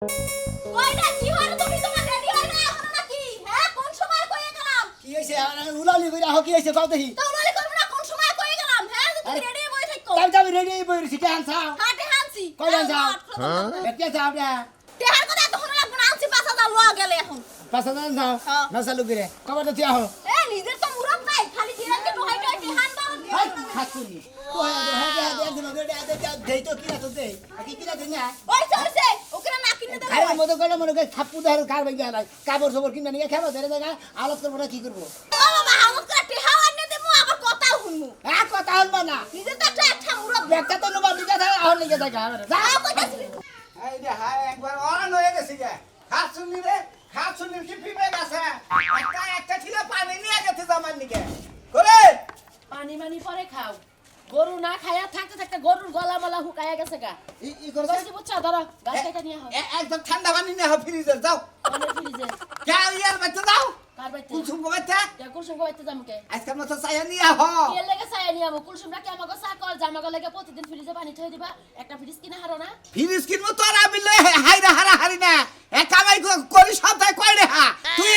কইরা কি হলো তুমি তোমার রেডি হয় না এখন নাকি হ্যাঁ কোন সময় কইয়ে গেলাম কি হইছে উলালি কইরা হ কি হইছে কও দেখি তো উনালি করব না কোন সময় কইয়ে গেলাম হ্যাঁ তুমি রেডি বই থাকো আমি রেডি বইছি কেন চাও হাতে হানছি কই যান যাও কে চাও না তেহার কথা তো হলো লাগবে না আনছি 5000 লওয়া গেলে এখন 5000 যাও না চালু করে কবে তো দিয়া হ এ নিজের তো মুরত নাই খালি দিরাকে ঢোহাই ঢোহাই তেহান দাও খাতুনি কই একদিন দেই তো কি না তো দেই কি না দেই না ওই চলছে ওকে না কিনে দেব আরে মতো কইলে মনে কই থাপ্পু দেহার কার ভাই গেলাই কাপড় সবর কিনা নিয়ে খাবো ধরে জায়গা আলাপ করব না কি করব বাবা হামত করে তেহাও আনে দেবো আবার কথা শুনমু কথা হল না নিজের তো একটা মুরত ব্যাগটা তো নবা দিতে থাকে আহন নিয়ে জায়গা যাও কইতাছি এই যে হাই একবার অরান হয়ে গেছে গে খাত শুনি কি পিবে গেছে একটা ছিলা পানি নিয়ে গেছে জামার নিকে করে পানি মানি পরে খাও গরু না খায়া থাকতে থাকতে গরুর গলা মালা হুকায়া গেছে গা ই করছ কইছি বুঝছা ধরো গাছ কেটে নিয়ে হয় একদম ঠান্ডা পানি নিয়ে ফ্রিজে যাও অনেক ফ্রিজে কে ইয়ার বাচ্চা যাও কার বাইতে কুলসুম বাচ্চা কুলসুম গাইতে যামকে আজকাল মতো চাইয়া নিয়ে হ কে লেগে চাই নিয়ে আমু কুলসুম রাখি আমাকে চাকর জামাকে লেগে প্রতিদিন ফ্রিজে পানি থই দিবা একটা ফ্রিজ কিনে হারো না ফ্রিজ কিনবো তোর আবিলে হাইরা হারা হারি না এক কামাই করি সপ্তাহে কয় রে হা তুই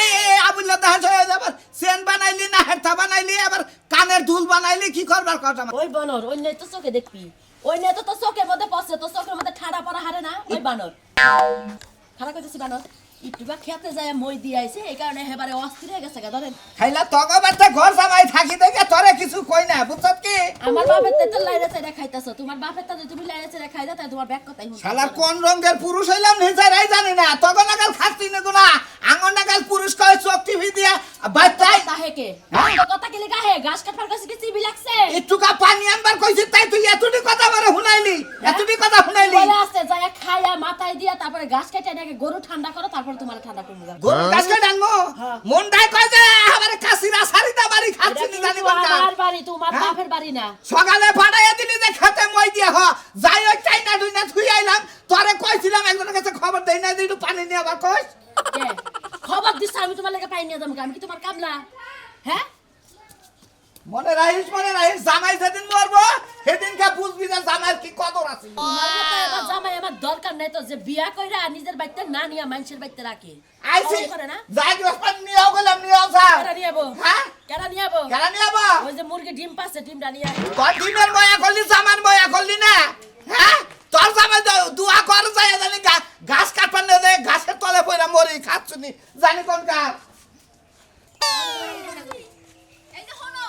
আবিলে দেখা হয়ে যাবার সেন বানাইলি না হেরথা বানাইলি আবার কানের দুল বানাইলি কি করবার কথা ওই বানর ওই নেই তো চোখে দেখবি ওই নেই তো চোখের মধ্যে পড়ছে তো চোখের মধ্যে ঠাড়া পড়া হারে না ওই বানর খারাপ কইতেছি বানর ইটুবা খেতে যায় মই দিয়ে আইছে এই কারণে হেবারে অস্থির হয়ে গেছে গা ধরেন খাইলা তগো বাচ্চা ঘর জামাই থাকি দেখে তোরে কিছু কই না বুঝছত কি আমার বাপের তো লাইরে চেড়ে খাইতাছো তোমার বাপের তো তুমি লাইরে চেড়ে খাইদা তাই তোমার ব্যাগ কথাই শালার কোন রঙের পুরুষ হইলাম নিজেরাই জানি না তগো নাগাল খাচ্ছি না গুনা আঙ্গন নাগাল পুরুষ কয় চোখ টিভি দিয়া বাচ্চাই তাহে কে কথা কি লাগা হে গাছ কাটবার কাছে কি চিবি লাগছে একটুকা পানি আনবার কইছি তাই তুই এতটি কথা বলে শুনাইলি এতটি কথা শুনাইলি বলে আসছে যায় খায়া মাথায় দিয়া তারপরে গাছ কাটে নাকি গরু ঠান্ডা করো তারপর তোমার ঠান্ডা করবো গরু গাছকে ডানবো মনটাই কয় যে আমারে কাশিরা সারিদা বাড়ি খাচ্ছি না জানি কোনটা আমার বাড়ি তোমার বাপের বাড়ি না সকালে পাঠাইয়া দিলি যে খেতে মই দিয়া হ যাই ওই চাইনা দুই না থুই আইলাম তোরে কইছিলাম একজনের কাছে খবর দেই না যে একটু পানি নিয়ে আবার কইস কে খবর দিছ আমি তোমার লাগে পাই নিয়ে যাবো আমি কি তোমার কামলা হ্যাঁ মনে রাখিস জামাই যেদিন মরবো সেদিন কা বুঝবি যে জামাইয়ের কি কদর আছে তোমার মতো এবার জামাই আমার দরকার নাই তো যে বিয়া কইরা নিজের বাড়িতে না নিয়া মানুষের বাড়িতে রাখে আইছি করে না যাই গসপান নিয়েও গেলাম নিয়েও যা কেডা নিয়াবো হ্যাঁ কেডা নিয়াবো কেন নিয়াবো ওই যে মুরগি ডিম পাচ্ছে ডিমটা নিয়া তোর ডিমের ময়া করলি জামার ময়া করলি না হ্যাঁ তোর জামাই দুয়া কর যায় জানি গাছ কাটপান না যায় গাছের তলে পড়া মরি খাচ্ছুনি জানি কোন কার এই যে হলো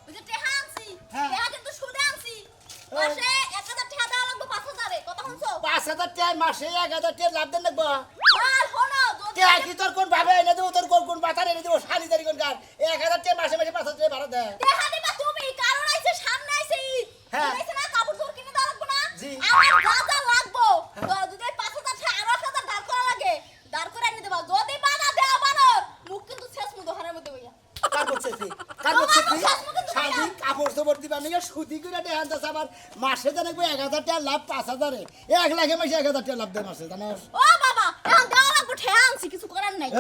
ওই যে টেহা আনছি হ্যাঁ। টেহা কিন্তু সুদে আনছি মাসে 1000 টাকা দেওয়া লাগবে 5000 এ কথা শুনছো 5000 টাকা মাসে 1000 টাকা লাভ দেন লাগবো আর হলো কে কি তোর কোন ভাবে এনে দেবো তোর কোন বাতার এনে দেবো শালি দারি কোন কার 1000 টাকা মাসে মাসে 5000 টাকা ভাড়া দেয় টেহা দিবা তুমি কারণ আইছে সামনে আইছে ঈদ হ্যাঁ। আইছে না কাপড় চোপড় কিনে দেওয়া লাগবে না জি। আমার গাজা লাগবো তো যদি 5000 টাকা আর 1000 দাঁড় করা লাগে দাঁড় করে এনে দেবা যদি বানা দেও বানর মুখ কিন্তু শেষ মুখ দোহানের মধ্যে হইয়া কার করছে তুই শালি কাপড় চোপড় দিবা নিয়ে সুদি করে দেখান দাস আবার মাসে জানে 1000 টাকা লাভ 5000 এ 1 লাখে মাসে 1000 টাকা লাভ দেয় মাসে জানোস ও বাবা এখন দেওয়া লাগবে ঠেয়া আনছি কিছু করার নাই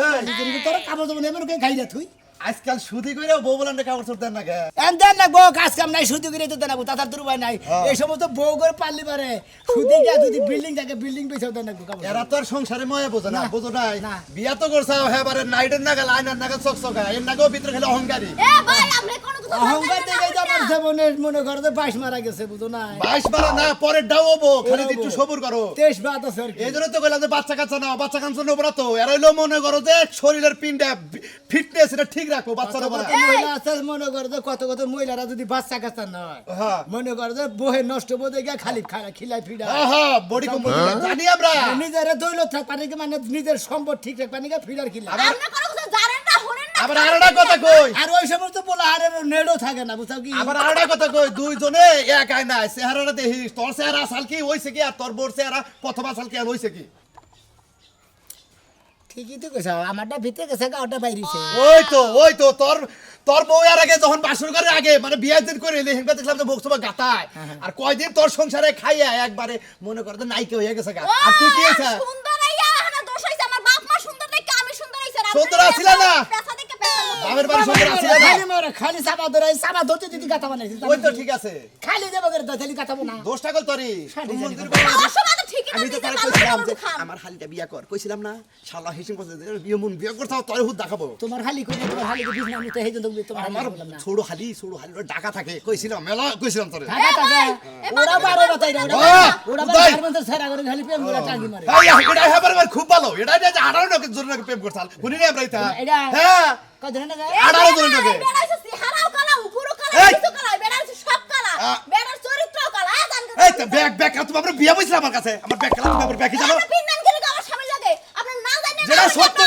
এই তোর কাপড় চোপড় নেবে কে খাই না তুই আজকাল সুদি কইরাও বউ বলান্ডে কাপড় চোপড় দেন না কে এন দেন লাগবো কাজ কাম নাই সুদি করে তো দেন লাগবো তাতার দুর্বাই নাই এই সমস্ত বউ করে পারলি পারে সুদি গিয়া যদি বিল্ডিং থাকে বিল্ডিং পেছাও দেন লাগবো কাপড় এরা তো আর সংসারে ময়া বোঝে না না। বোঝো নাই না। বিয়া তো করছাও হেবারে নাইটের নাগাল আয়নার নাগাল চকচকা এর নাগাও ভিতরে খালি অহংকারী এ ভাই আমরা কোনো কিছু অহংকার থেকে তো আমার জীবনের মনে করো 22 মারা গেছে বুঝো না 22 মারা না পরে ডাও হবো খালি একটু সবুর করো 23 বাদ আছে আর কি। এই জন্য তো কইলাম যে বাচ্চা কাচ্চা নাও বাচ্চা কাচ্চা নেবো না তো এর হইলো মনে করো যে শরীরের পিন্ডা ফিটনেস এটা ঠিক রাখো বাচ্চার উপরে কত মহিলা আছে মনে করো যে কত কত মহিলারা যদি বাচ্চা কাচ্চা না হয় হ্যাঁ মনে করো যে বহে নষ্ট বোধে গিয়া খালি খিলাই ফিডা হ্যাঁ বডি কম্পোজিশন জানি আমরা নিজের দৌলত থাকপানি কি মানে নিজের সম্পদ ঠিক রাখপানি কি ফিডার খিলা আমরা কোনো কিছু জানেন না শুনেন না আবার আরেকটা কথা কই আর ওই সমস্ত পোলা হারের নেড়ও থাকে না বুঝছো কি আবার আরেকটা কথা কই দুইজনে এক আয়না চেহারাটা দেখিস তোর চেহারা আসাল কি হইছে কি আর তোর বোর চেহারা প্রথম আসাল কি আর হইছে কি ঠিকই তো কইছো আমারটা ভিতরে গেছে ওটা বাইরেছে ওই তো তোর তোর বউ এর আগে যখন বাসর করে আগে মানে বিয়ের দিন করে এলে হেনকা দেখলাম তো বউ সবা গাতায় আর কয়দিন তোর সংসারে খাইয়া একবারে মনে করে তো নাইকে হয়ে গেছে গা আর তুই কি হইছা সুন্দর আইয়া না দোষ হইছে আমার বাপ মা সুন্দর দেখে আমি সুন্দর হইছে সুন্দর আছিল না? পেশা দেখে পেশা বাপের বাড়ি সুন্দর আছিল না খালি মোর খালি চাপা ধরে চাপা ধরতে দিদি গাতা বানাইছি ওই তো ঠিক আছে খালি দেব করে দাইলি গাতাবো না দোষটা কল তোরই শাড়ি জানি মন্দির না। আমার সমাজে ঠিক কিনা আমি তো নিজে তারে ভালো কইছিলাম করে যে খাম। আমার হালিটা বিয়া কর কইছিলাম না শালা হিসিম করতে বিয়ে মন বিয়ে করতে তোর হুদ দেখাবো তোমার হালি কই তোমার হালি কই আমি তো হেজন তোমার আমার ছোট হালি ডাকা থাকে কইছিলাম মেলা কইছিলাম তোরে ঢাকা টাকা ওরা বারে বাতাই ওরা ওরা উদয়। গার্মেন্টস ছাড়া করে খালি প্রেম করে টাঙ্গি মারে এই এটা হবার খুব ভালো এটা যে 18 লোকের জন্য প্রেম করছাল শুনি রে আমরা এটা এটা হ্যাঁ কই ধরে না 18 জন লোকে বেড়াইছে সিহারাও কালা উপরও কালা এই! নিচু কালা বেড়াইছে সব কালা বেড়ার চরিত্রও কালা জান এই তো ব্যাগ তুমি আমরা বিয়ে বইছিলাম আমার কাছে আমার ব্যাগ কালাম আমার ব্যাগ জানো আপনি পিন্নান গেলে আমার স্বামী লাগে আপনি না জানেন যেটা সত্য।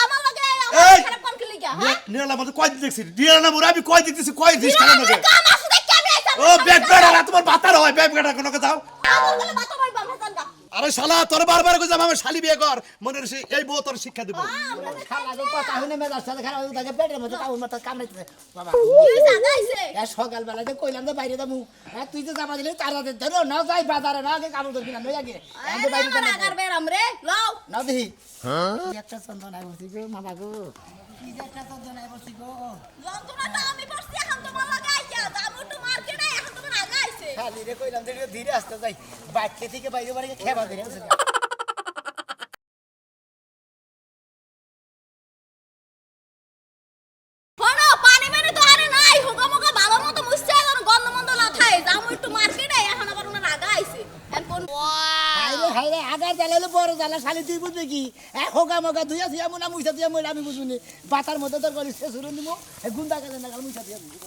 আমার লাগে এই! খারাপ কোন কি লাগা হ্যাঁ নিরালা মধ্যে কয় দিন দেখছি নিরালা মোরা আমি কয় দিতেছি কয় দিস কারণ নাকি কাম আছে দেখে আমি আইতাম ও ব্যাগ বেড়া তোমার বাতার হয় ব্যাগ বেড়া কোনো কথা আমার গলে বাতা ভাই বাবা জানগা আরে শালা তোর বারবার কইছাম আমার শালি বিয়ে কর মনের এই বউ তোর শিক্ষা দিব খালা তো কথা হইনে মেজাজ সাথে খারাপ হয়ে থাকে পেটের মধ্যে কাউর মাথা কামড়াইতেছে বাবা কি জানাইছে এ সকাল বেলাতে কইলাম তো বাইরে যাবো তুই তো জামা দিলে তারা ধরো না যাই বাজারে না আগে কাপড় ধর কিনা লই আগে আমি বাইরে আমার আগার বেরাম রে লও না দেখি একটা চন্দন আই বসি গো মামা গো কি যে একটা চন্দন আই বসি গো যন্ত্রণাটা আমি করছি এখন তোমার লাগে আইয়া দাম একটু মার্কেটে এখন তোমার আগে আইছে খালি রে কইলাম যে ধীরে আসতে যাই বাইকে থেকে বাইরে বাইরে খেবা ধরে আছে শোনো পানি মেনে তো আরে নাই হুগা মুগা ভালো মতো মুছছে যেন গন্ধ মন্দ না খায় দাম একটু মার্কেটে এখন আবার ওনার আগে আইছে এখন হাইরে আগার জ্বালালে বড় জ্বালা শালি তুই বুঝবি কি হোগা মগা ধুইয়া ধুইয়া মুনা মুইসা দিয়া মই আমি বুঝুনি বাতার মধ্যে তোর করে শেষ হলো নিমো গুন্ডা কাজে না কাল মুইসা দিয়া বুঝবি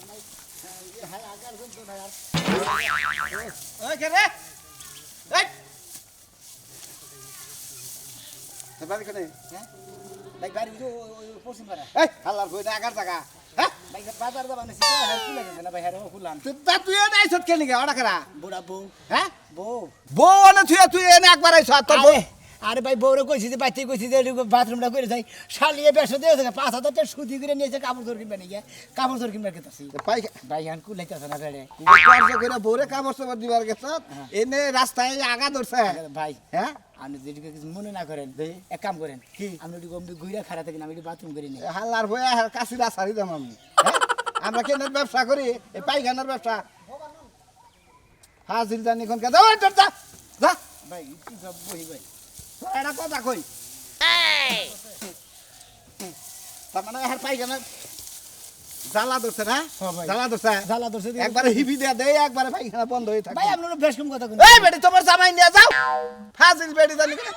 হাই আগার গুন তো না আর ওই কে রে এই তোর বাড়ি কোনে হ্যাঁ ভাই বাড়ি বুঝো পশ্চিম পাড়া এই হাল্লার কই না আগার জায়গা হ্যাঁ ভাই বাজার যাবা না সিটা হের খুলে গেছে না ভাই হের খুলাম তুই এনে আইছত কে নিগে ওটা করা বুড়া বউ হ্যাঁ বউ বউ না তুই এনে একবার আইছ তোর বউ আরে ভাই বউরে কইছি যে বাইতে কইছি যে বাথরুমটা করে যাই শালিয়ে বেসো দিয়েছে 5000 টাকা সুদি করে নিয়েছে কাপড় ধর কিনবে নাকি কাপড় ধর কিনবে কেতাছি পাই ভাই হান কুলাইতাছে না বেড়ে কার্য করে বউরে কামড় সামর দিবার গেছ এনে রাস্তায় আগা ধরছে ভাই হ্যাঁ আপনি যদি কিছু মনে না করেন এক কাম করেন কি আপনি একটু গম্ভীর ঘুরে খাড়া থাকেন আমি একটু বাথরুম করি নি হাল্লার হয়ে কাশিরা সারি দাম আমি হ্যাঁ? আমরা কেন ব্যবসা করি এই পাইখানার ব্যবসা হাজির জানি কোন কাজ ওই তোর যা যা ভাই কি সব বহি ভাই তোর একটা কথা কই তার মানে আর পাইখানা জ্বালা ধরছে না হ্যাঁ ভাই। জ্বালা ধরছে জ্বালা ধরছে দিয়ে- একবারে হিবি দেয়া দেয় একবারে পাইখানা বন্ধ হয়ে থাকে ভাই আপনি বেশ কম কথা কোন এই বেটি তোমার জামাই নিয়ে যাও হাজির বেটি জানি কোন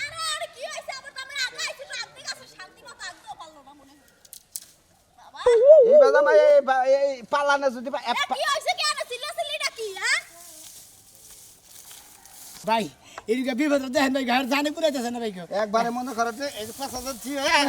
আরে আরে কি হইছে আবার তোমার আগে আইছে তো আপনি কাছে শান্তি মতো আগতেও পারলো না মনে হয় বাবা এই জামাই এই পালানে যদি এ কি হইছে কি আনা সিলাসিলিটা কি হ্যাঁ ভাই এদিকে বিপদ দেখেন ভাই ঘর জানে পুরাইতেছে না ভাই কেউ একবারে মনে করো যে এই 5000 ছিল এই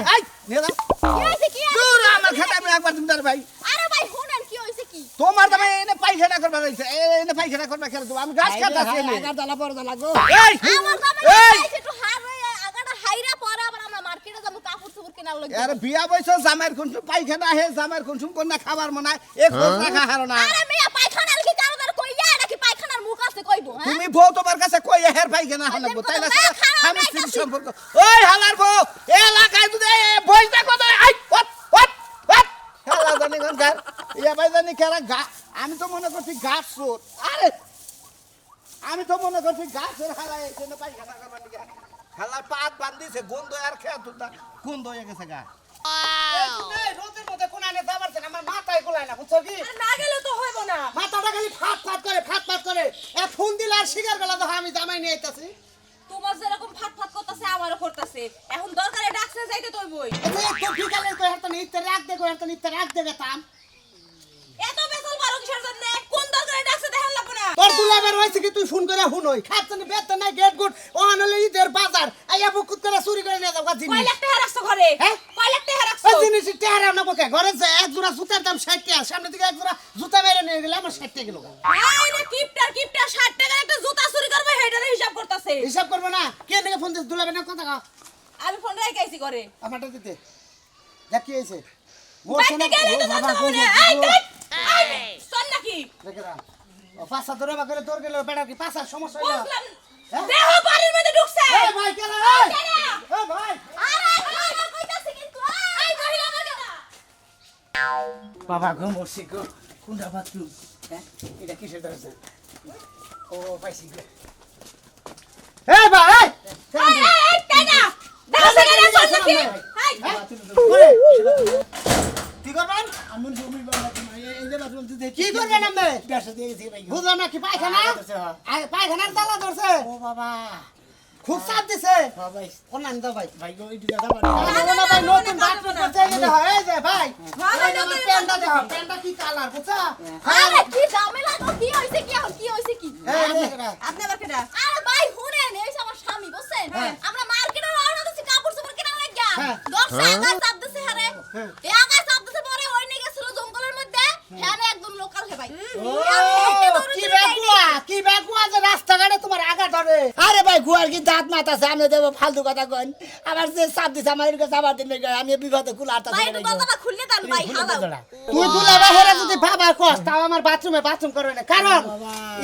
নিয়ে যাও কি হইছে কি দূর আমার খাতা আমি একবার তুমি দাঁড় ভাই আরে ভাই শুনেন কি হইছে কি তোমার দামে এনে পায়খানা করবা রইছে এনে পায়খানা করবা খেলে তুমি আমি গাছ কাটাছি এনে আগার জ্বালা পর জ্বালা গো এই আমার দামে এই আইছে একটু হার হয়ে আগাটা হাইরা পরে আবার আমরা মার্কেটে যাবো কাপড় চোপড় কেনার লাগবে আরে বিয়া বইছ জামাইর কোনসুম পায়খানা হে জামাইর কোনসুম কোন না খাবার মনে এক খোঁজ রাখা হারো না আরে মেয়া পায়খানার কি কারোর কইয়া নাকি পায়খানার মুখ আছে কইবো হ্যাঁ তুমি বউ তোমার কাছে কই হের পায়খানা হালাবো তাই না আমি স্ত্রী সম্পর্ক ওই হালার বউ এলাকায় যদি বইটা কত আই ওট ওট ওট খেলা জানি কোন গার ইয়া ভাই জানি কেরা গা আমি তো মনে করছি গাছ চোর আরে আমি তো মনে করছি গাছের হালাই এখানে পায়খানা করবার দিকে হালা পাত বান্ধিছে গন্ধ আর খেয়া তুলতা গন্ধ হয়ে গেছে গা রোদের মধ্যে কোনানে যাবার আমার মাথায় কোলায় না বুঝছো কি না গেলে তো হইব না মাথাটা খালি ফাট করে এ ফোন দিলে আর শিকার বেলা তো আমি জামাই নিয়ে আইতাছি তোমার যেরকম ফাট ফাট করতেছে আমারও করতেছে এখন দরকারে ডাকছে যাইতে তৈবই তো বিকালে কই হাতে নিতে রাখ দে গেতাম এত বেসল বারো কিসের জন্য কোন দরকারে ডাকছে দেখেন লাগবো না তোর দুলাবের হইছে কি তুই ফোন করে হুনই খাচ্ছনি বেত নাই গেট গুড ওহানলে ঈদের বাজার আইয়া বুকুত করে চুরি করে নিয়ে যাও কয় জিনিস লাখ টাকা রাখছো ঘরে হ্যাঁ? কয় লাখ টাকা রাখছো ওই জিনিস টেহারা না বকে ঘরে যে এক জোড়া জুতার দাম 60 টাকা সামনে থেকে এক জোড়া জুতা মেরে নিয়ে গেলে আমার 60 টাকা লোক আরে কিপটার 60 টাকার একটা জুতা চুরি করবে হেটার হিসাব করতেছে হিসাব করবো না কে নিয়ে ফোন দিস দুলাবের না কথা কও আমি ফোন রাখাইছি করে আমারটা দিতে যা কি হইছে বাইতে গেলে তো বাবা, কথা মনে গো, আই গো। দেখ শোন নাকি দেখে রাখ ও পাঁচটা ধরে বা করে তোর গেল বেটা কি পাঁচটা সমস্যা হইলো বুঝলাম হ্যাঁ? দেহ বাড়ির মধ্যে ঢুকছে এই ভাই কেন এই এই ভাই আরে কইরা কইতাছে কিন্তু এই মহিলা মহিলা বাবা গো মরছি গো কোনটা বাথরুম হ্যাঁ এটা কিসের দরজা ও পাইছি গো এই ভাই এই এই কেনা দাও সেখানে চল কি হাই কি করবেন আমন জমি বাবা এই যে বাথরুম দিতে কি করবেন আপনি ব্যবসা দিয়ে গেছি ভাই বুঝলাম না কি পায়খানা পায়খানার জ্বালা ধরছে ও বাবা খুব চাপ দিছে হ্যাঁ ভাই অন্যান্য দাও ভাই ভাই গো এই দিদা বাড়ি না ভাই নতুন বাথরুম করতে এই যে এই যে ভাই ভাই, এই আমার প্যান্টটা দেখো প্যান্টটা কি কালার বুঝছো আরে কি ঝামেলা গো কি হইছে কি আপনি আবার কেডা আরে ভাই শুনেন এই যে আমার স্বামী বুঝছেন আমরা মার্কেটে রওনা দিছি কাপড় চোপড় কেনা লাগিয়া হ্যাঁ। দর্শে আগা চাপ দিছে হারে এই আগা চাপ দিছে পরে ওই নিয়ে গেছিল জঙ্গলের মধ্যে হ্যাঁ একদম লোকাল হে ভাই কি বেগুয়া যে রাস্তাঘাটে তোমার আগা ধরে আরে ভাই গুয়ার কি দাঁত মাথা সামনে দেব ফালতু কথা কইন আবার যে চাপ দিছে আমার এর কাছে আবার দিন আমি বিপদে কুলাটা ভাই একটু কথাটা খুললে দেন ভাই হালাও তুই দুলা বাহিরে যদি বাবা কস তাও আমার বাথরুম করবে না কারণ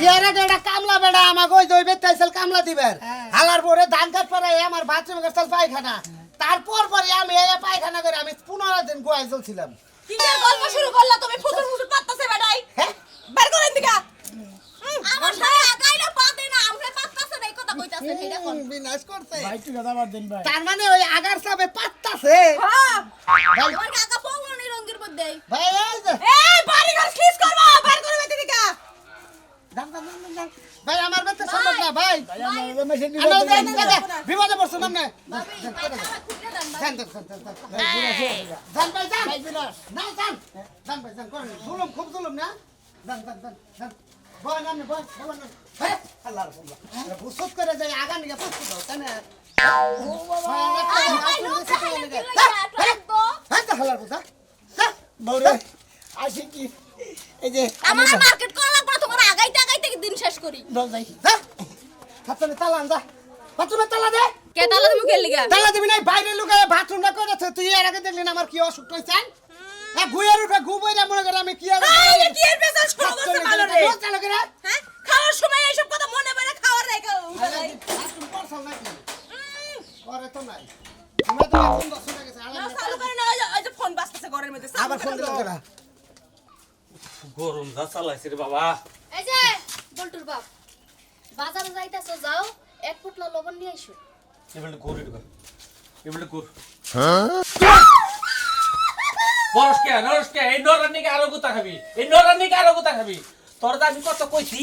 ইয়ার আগে একটা কামলা বেড়া আমাকে ওই দইবে তাইসেল কামলা দিবেন হালার পরে ধান কাট পরে আমার বাথরুমে গেছাল পায়খানা তারপর পরে আমি এই পায়খানা করে আমি 15 দিন গোয়ায় চলছিলাম কি যে গল্প শুরু করলা তুমি ফুসুর ফুসুর পাত্তাছে বেটাই বের করেন দিকা আমার সাথে আগাইলা পাতে না আমরা পাত্তাছে না এই কথা কইতাছে এটা কোন বিনাশ করছে ভাই তুই কথা বাদ দেন ভাই তার মানে ওই আগার সাবে পাত্তাছে হ্যাঁ আমার কাকা পঙ্গ নিরঙ্গের মধ্যে ভাই এই যে এই বাড়ি ঘর খিস করবা বের করে বেতে দিকা দাম। ভাই আমার বেতে সম্ভব না ভাই ভাই আমরা মেশিন বিপদে পড়ছো না ভাবি পায়খানা খুলে দেন ভাই জান ভাই জান ভাই বিনাশ না জান জান ভাই জান করেন জুলুম খুব জুলুম না জান বয় না বয় বল না হ্যাঁ আল্লাহর আল্লাহ বুসত করে যাই আগা নিয়ে পড়ছো দাও তাই না ও বাবা আই ভাই লোক খাইলে কি লাগা তো হ্যাঁ তো হালার বুঝা বউরে আসি কি এই যে আমার মার্কেট করা লাগবে তোমার আগাইতে দিন শেষ করি বল যাই যা হাতনে তালা আন যা বাথরুমে তালা দে কে তাহলে তুমি গেল লিগা তালা দিবি না বাইরে লুকায় বাথরুমটা করেছে তুই এর আগে দেখলি না আমার কি অসুখ হইছে হ্যাঁ গুয়ের উঠে ঘুমাইরা মনে করে আমি কি আর এই কি এর পেছন শুরু করতে ভালো রে চালু করে হ্যাঁ খাওয়ার সময় এইসব কথা মনে পড়ে খাওয়ার রেখো বাথরুম করছাল নাকি করে তো নাই তুমি তো বাথরুম দশ হয়ে গেছে না চালু করে না ওই যে ফোন বাজতেছে ঘরের মধ্যে আবার ফোন দিল কেনা গরম যা চালাইছে রে বাবা এই যে বল্টুর বাপ বাজারে যাইতাছো যাও এক পুটলা লবণ নিয়ে আইসো এবেলে গরু ঢুকা এবেলে গরু নরসকে এই নরানিকে আরো গুতা খাবি এই নরানিকে আরো গুতা খাবি তোর আমি কত কইছি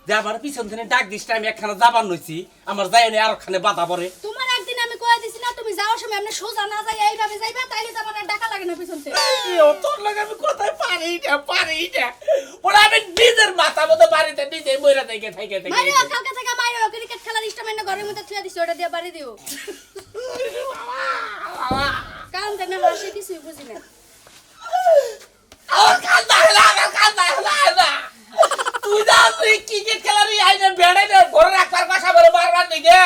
যে আমার পিছন থেকে ডাক দিস আমি একখানা যাবার নইছি আমার যাই নি আর খানে বাধা পড়ে তোমার একদিন আমি কইয়া দিছি না তুমি যাওয়ার সময় আপনি সোজা না যাই এইভাবে যাইবা তাইলে তোমার আর টাকা লাগে না পিছন থেকে তোর লাগে আমি কোথায় পারি না ওরা আমি নিজের মাথা মতো বাড়িতে নিজে মইরা থেকে মাইরো কালকে থেকে মাইরো ক্রিকেট খেলার ইনস্ট্রুমেন্ট ঘরের মধ্যে থুয়া দিছি ওটা দিয়ে বাড়ি দিও কারণ কেন হাসি কিছু বুঝি না আমার কান্দা হলা তুই যা তুই ক্রিকেট খেলারই আইনে বেড়ে নে ঘরে রাখবার কথা বলে মারবার দিকে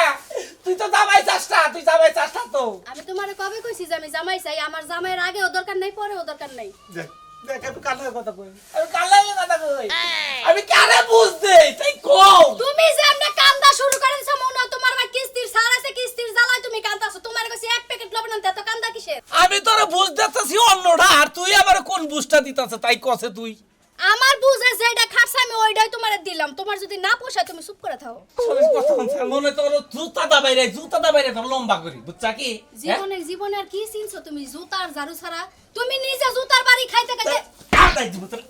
তুই তো জামাই চাষটা তো আমি তোমারে কবে কইছি যে আমি জামাই চাই আমার জামাইয়ের আগেও দরকার নাই পরেও দরকার নাই দেখ আমি কান্নার কথা কই আমি কারে বুঝতে তাই কও তুমি যে আমনে কান্দা শুরু করে দিছো মনে হয় তোমার ভাই কিস্তির সারাইছে কিস্তির জ্বালায় তুমি কান্দাছো তোমার কাছে এক প্যাকেট লবণ আনতে এত কান্দা কিসের আমি তোরে বুঝ দিতেছি অন্যটা আর তুই আবার কোন বুঝটা দিতেছ তাই কসে তুই আমার বুঝে যেটা খাচ্ছে আমি ওইটাই তোমারে দিলাম তোমার যদি না পোষায় তুমি চুপ করে থাও সরিস কথা মনে তোর জুতা দাবাইরে তোর লম্বা করি বুঝছা কি জীবনে আর কি চিনছো তুমি জুতার ঝাড়ু ছাড়া তুমি নিজে জুতার বাড়ি খাইতে খাইতে আদাই দিব তোর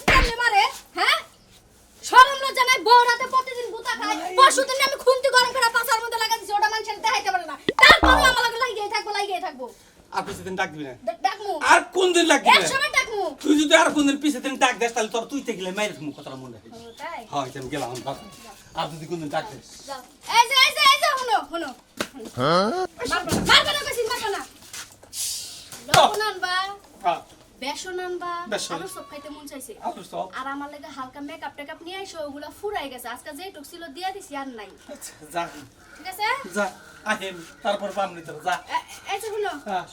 কেমনে মারে হ্যাঁ শরম লজ্জা নাই বউ রাতে প্রতিদিন গুতা খায় পরশুদিন আমি খুন্তি গরম করে পাছার মধ্যে লাগা দিছি ওটা মানুষের দেখাইতে পারে না তারপরে আমার লাগে লাগিয়ে থাকবো আর পিছদিন ডাক দিবি না ডাকমু আর কোন দিন লাগবে এক সময় ডাকমু তুই যদি আর কোন দিন পিছদিন ডাক দেস তাহলে তোর তুই থেকে মাইরে তুমি কথাটা মনে রাখিস তাই হ্যাঁ আমি গেলাম বাবা আর যদি কোন দিন ডাক দেস যাও এই যে শুনো মারবা না বেশি মারবা না লবণ আনবা হ্যাঁ বেসন আনবা বেসন। আলু সব খাইতে মন চাইছে আলু সব? আর আমার লাগে হালকা মেকআপ টেকআপ নিয়ে আইসো ওগুলা ফুরাই গেছে আজকে যে টুকছিল দিয়া দিছি আর নাই যা ঠিক আছে যা আহিম তারপর পামনি তোর যা এই যে শুনো হ্যাঁ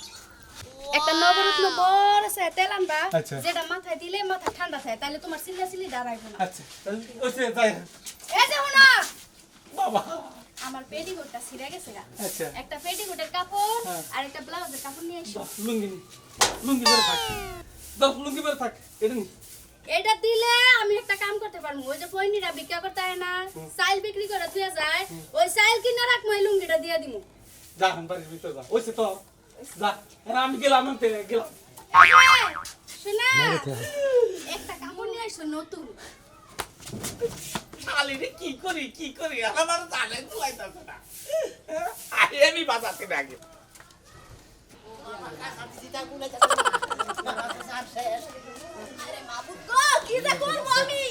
একটা নবরত্ন বড় আছে তেল আনবা আচ্ছা। যেটা মাথায় দিলে মাথা ঠান্ডা থাকে তাহলে তোমার সিল্লা দাঁড়াইবো না আচ্ছা ওইসে যাই এই যে শুনো বাবা আমার পেটিকোটটা ছিঁড়ে গেছে গা আচ্ছা। একটা পেটিকোটের কাপড় হ্যাঁ। আর একটা ব্লাউজের কাপড় নিয়ে আইসো লুঙ্গি বের থাক লুঙ্গি বের থাক এটা নি এটা দিলে আমি একটা কাম করতে পারবো। ওই যে পয়নিরা বিক্রি করতে হয় না, চাইল বিক্রি করে তুই যায়, ওই চাইল কিনে রাখবো, এই লুঙ্গিটা দিয়ে দিমু। যা এখন বাড়ির ভিতরে যা ওইসে তো যা এখন আমি গেলাম আনতে গেলাম শোনা, একটা কাপড় নিয়ে আসো নতুন। শালিরে কি করি আমার জানে তুলাইতাছে না আমি বাজাতে আগে আরে মাবুদ গো, কি যে করবো আমি?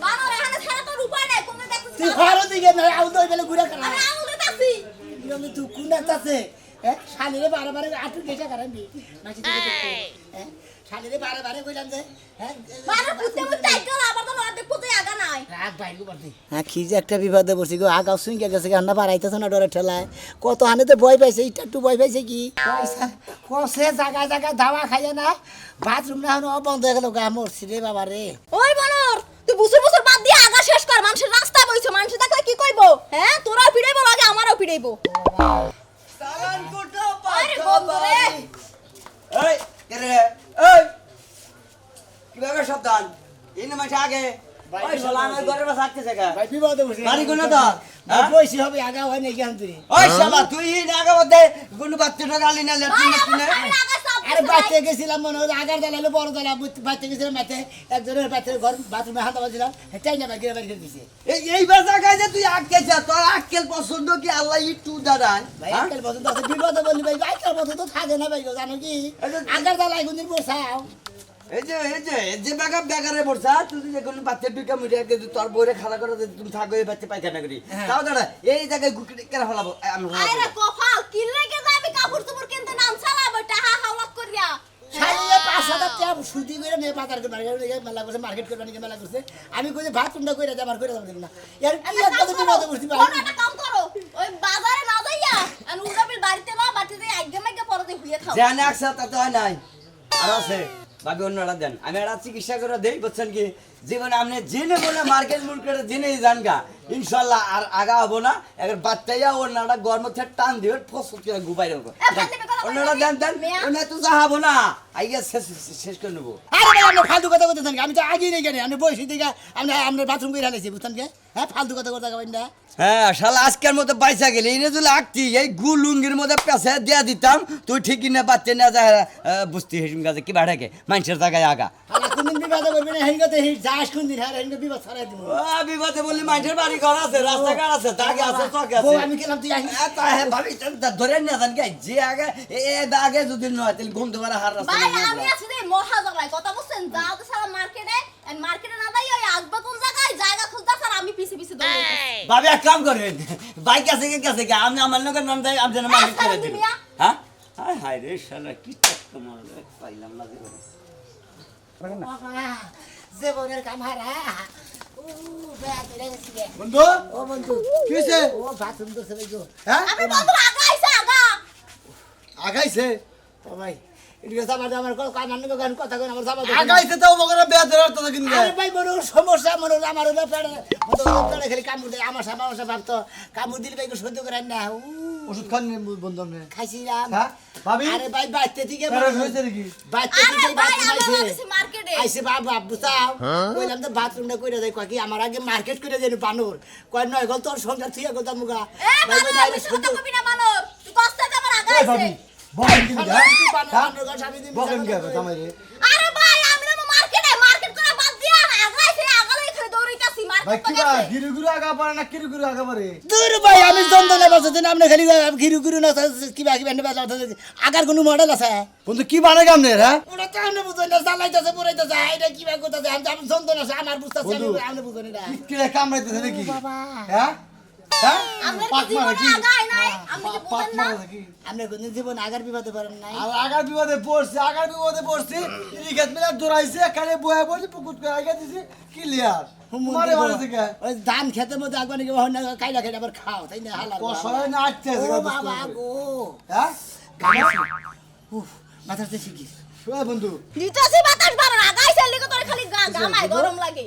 বানর এখানে ছাড়া তোর উপায় নাই, কোনে দেখছিস? তুই ঘরও দিকে না আউদ ওই বেলে ঘুরে করা আরে আঙুল দিতাছি। আমি তুই কুনাত আছে শালিরে বারে আটু গেছে কারণবি মাছি থেকে শালিরে বারে কইলাম যে বানর পুঁতে মুতে আইগো, আবার তো অর্ধেক পুঁতে আগা নাই। রাত বাইরে করতে হ্যাঁ কি যে একটা বিপদে পড়ছি গো আগাও সুইঙ্গে গেছে গান্না বাড়াইতেছ না ডরে ঠেলায় কত হানেতে ভয় পাইছে এটা একটু ভয় পাইছে কি পয়সা কসে জায়গা দাওয়া খাইয়ে না বাথরুম না হনো বন্ধ হয়ে গেল গা মরছি রে বাবা রে ওই বানর, তুই বুসুর বাদ দিয়ে আগা শেষ কর। মানুষের রাস্তা বইছো, মানুষ দেখলে কি কইবো? হ্যাঁ, তোরাও পিড়াইবো লাগে আমারও পিড়াইবো। সালান কোটো আরে বন্ধু রে, এই রে এই কিভাবে সাবধান এই না মাঝে আগে ওই শালা আমার ঘরে বসে থাকতেছে কা ভাই বিপদে পড়ছি বাড়ি কোন তো বইছি হবে আগা হয় না জ্ঞান তুই ওই শালা তুই না আগে মধ্যে কোন বাচ্চাটা গালি না লেট্রিন লেট্রিনে আরে আগা সব আরে বাইতে গেছিলাম মনে হয় আগার দালালে বড় দালা বাইতে গেছিলাম মাঠে একজনের বাইতের ঘর বাথরুমে হাত বাজিলাম হেটাই না বাইরে বাইরে দিছে এই জায়গায় যে তুই আটকে যা তোর আক্কেল পছন্দ কি আল্লাহ একটু দাঁড়ান ভাই আজকাল পর্যন্ত আছে বিপদে বললি ভাই আজকাল পর্যন্ত তো থাকে না ভাই গো, জানো কি আগার দালায় কোনদিন বসাও এই যে বেগারে বলছা তুই যে কোন বাচ্চা দুইটা মিডিয়া তোর বইরে খালা করে তুমি থাকো এই বাচ্চা পাইখানা করি তাও দাঁড়া এই জায়গায় গুকড়ি কেন ফলাবো আমি আরে কফাল কি লাগে যাবি কাপড় চোপড় কিনতে নাম চালাবো টাহা হাওলাত করিয়া। সাইলে 5,000 টাকা সুদি করে নিয়ে বাজার করে মেলা করছে মার্কেট করবে নাকি মেলা করছে আমি কই যে ভাত তুন্ডা কইরা যাবার কইরা যাব না এর কি একটা তো বিপদে পড়ছি ভাই কোন একটা কাম করো, ওই বাজারে না যাইয়া আর উড়াবিল বাড়িতে না বাড়িতে আগে মাইগে পরতে হুইয়ে খাও। জানে একসাথে তাতে হয় নাই আর আছে ভাবি অন্যরা দেন আমি একটা চিকিৎসা করে দেই বুঝছেন কি জীবনে আপনি জেনে বলে মার্কেট মুরকেট জেনেই যান গা ইনশাল্লাহ আর আগা হবো না একবার বাচ্চাইয়া অন্যরা গরম থেকে টান দিবে ফসল করে গুবাই রাখবো অন্যরা দেন অন্য তো যা হবো না আইয়া শেষ করে নেবো আরে ভাই আপনি ফালতু কথা কইতেছেন আমি তো আগেই নেই জানি আমি বইছি দিকে আমি আপনার বাথরুম করে হালাইছি বুঝছেন কি হ্যাঁ ফালতু কথা কথা কইবেন না হ্যাঁ শালা আজকের মতো পয়সা গেলে এনে যদি আঁকতি এই গুলুঙ্গির মধ্যে পেঁচা দিয়া দিতাম তুই ঠিকই না বাচ্চা না যা বুঝতি হেসিম গাছে কি বাড়াকে মানুষের জায়গায় আগা আলা কোনদিন বিবাদ করবে না হেঙ্গতে যাস কোনদিন হ্যাঁ হেঙ্গ বিবাদ ছড়াই দিব বিপদে বললি মানুষের বাড়ি ঘর আছে রাস্তাঘাট আছে দাগে আছে চকে বউ আছে আমি গেলাম তুই আসিস ভাবি ধরে নিয়ে যান কে যে আগে আগে যদি নয় তাহলে ঘুম দেবার হার রাস্তা ভাই আমি আছি রে মহা জায়গায় কথা বলছেন যাও তো সারা মার্কেটে আর মার্কেটে না যাই ওই আসবে কোন জায়গায় জায়গা খুঁজতা স্যার আমি পিছে দৌড়াইতেছি। ভাবি এক কাম করেন বাইক আছে কে কাছে কে আমি আমার লোকের নাম দেয় আমি যেন মালিক করে দিই হ্যাঁ হায় হায় রে শালা কি টাকা মারলে পাইলাম না জীবনে জীবনের কাম হারা ও ব্যাগ রে গেছি রে বন্ধু ও বন্ধু কি হইছে ও বাথরুম করছে ভাই গো হ্যাঁ আমি বন্ধু আগা আইছে আগা। আগাইছে ও ভাই এদিকে সাবাদ আমার গান কথা কই আমার সাবাদ আগাইছে তাও মগরে বেয়া ধরে তো কিন গে আরে ভাই বড় সমস্যা মনে হলো আমার হলো পেড়ে খালি কামড় দেয় আমার সাবা ভাবতো কামড় দিলে ভাই সহ্য করেন না ওষুধ খান বন্ধু আপনি খাইছিলাম হ্যাঁ ভাবি আরে ভাই বাইতে থেকে প্যারাস হইছে নাকি বাইতে আরে থেকে ভাই বাইতে আমি আইছে আছি মার্কেটে। আইসে বাবা বুঝাও কইলাম তো বাথরুমটা কইরা দেয় কয় কি আমার আগে মার্কেট করে যাই বানর কয় নয় গল তোর সংসার থুইয়া গল মুগা এ বানর আমি সত্য কবি না বানর, তুই কষ্টে আমার আগা এই ভাবি আইছে। বকেন কিন গে বানর গল স্বামী দিবি বকেন গে জামাই রে আরে ভাই আমি না মার্কেট করে বাদ দিয়া আগা আইছে আগা লই খালি দৌড়াইতাছি ভাই মার্কেট কি ভাই গিরু গিরু আগা পারে না কিরু গিরু আগা পারে দূর ভাই আমি যন্ত্রণা বাঁচাতে না আপনি খালি ঘিরু ঘিরু না কিবা কিবা আগার কোনো মডেল আছে বন্ধু কি বানে কামনে হ্যাঁ ওরা তো আমি বুঝই না চালাইতেছে পুরাইতেছে এটা কিবা করতেছে আমি যন্ত্রণা আছে আমার বুঝতেছি বন্ধু। আমি বুঝি না কি রে কামড়াইতেছে নাকি বাবা হ্যাঁ হ্যাঁ আপনার পাক কি মারে জীবনে কি আগা আই নাই আপনি কি পাক বুঝেন না? মারে নাকি আপনি কোনদিন জীবন আগার বিপদে পারেন নাই আর আগার বিপদে পড়ছি রিগেট মিলা দৌড়াইছে এখানে বয়ে পড়ছি পুকুর করে আগে দিছি ক্লিয়ার মারে মারে থেকে ওই ধান খেতের মধ্যে আগুন কি না কাইলা খাইলে আবার খাও তাই না হালা কষায় না আটতে ও বাবা গো হ্যাঁ উফ মাথাতে শিখি ওই বন্ধু দিতেছি বাতাস বানর আগা আইছে লিগে তোর খালি গামায় গরম লাগে।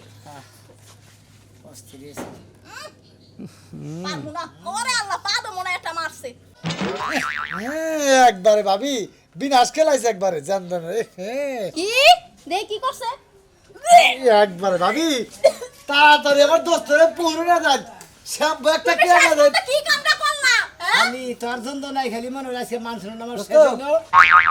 অস্থির পারবো না ওরে আল্লাহ পা তো মনে হয় একটা মারছে। একবারে ভাবি বিনাশ খেলাইছে একবারে জানবেন রে কি দেই কি করছে একবারে ভাবি তাড়াতাড়ি আমার দোস্তরে পড়ে না যান সব একটা কে না যান কি কামটা করলা হ্যাঁ খালি তোর জন্য নাই খালি মনে হয় আজকে মান শুনুন আমার দোস্ত। শেষ হলো।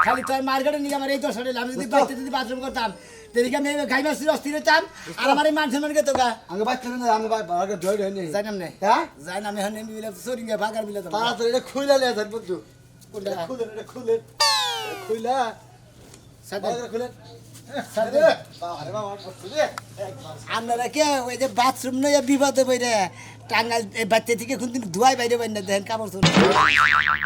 খালি তোর মার্কেটে নিয়ে আমার এই দশা দিলাম আমি যদি বাড়িতে যদি বাথরুম করতাম তেদিকে আমি গাই মাসির অস্থির হতাম আর আমার এই মান শুনুন গে তোকা আমি বাচ্চা না আমি বাগে ধরে ধরে নেই যাই নামনে হ্যাঁ যাই নামে হনে মিলে সরিঙ্গে ভাগার মিলে তো তাড়াতাড়ি এটা খুইলা লিয়ে যান বন্ধু কোনটা? খুলেন এটা খুলেন খুইলা সাদা খুলেন সাদা আরে বাবা আমার বস্তু রে আপনারা কে ওই যে বাথরুম নয় বিপদে বইরে টাঙ্গাল বাচ্চা থেকে কোনদিন ধোয়াই বাইরে বাইরে দেখেন কাপড় চোপড়